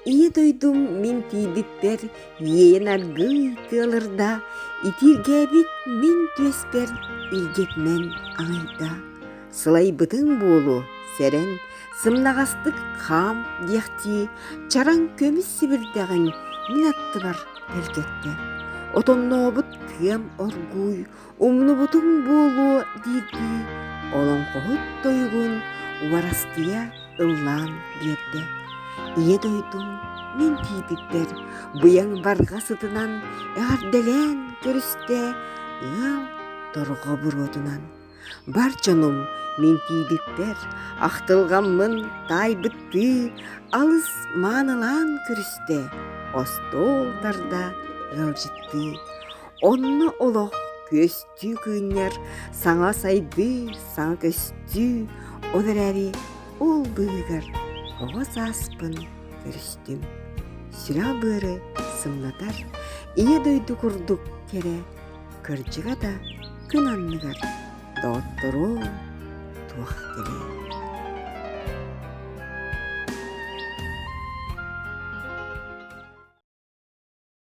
Ие дойдум мен тийбиттер иен аргый тылырда, итиргәбит мен төспер илгетмен аңайда. Сылай бытың болу сәрен, сымнағастык хам дияхти, чаран көміс сібірдәғін мен атты бар әлгетті. Отоннобут кем оргуй, умну бутың болу дирди, олон қоғыт тойгун уарастыя ыллан берді. Ие дойдум мен тийбиттер бұяң барға сытынан әрделен көрісте ыл торға бұротынан. Бар жаным мен тийбиттер ақтылғанмын тай бітті алыс манылан көрісте остолдарда ыл жітті. Онны олық көсті күнер саңа сайды саңа көсті олар әрі ол бұйғар оғыз аспын көрістім. Сүра бөрі сымнатар, ие дойду күрдік кере, көржіға да күн анныгар, доғыттыру туақ келе.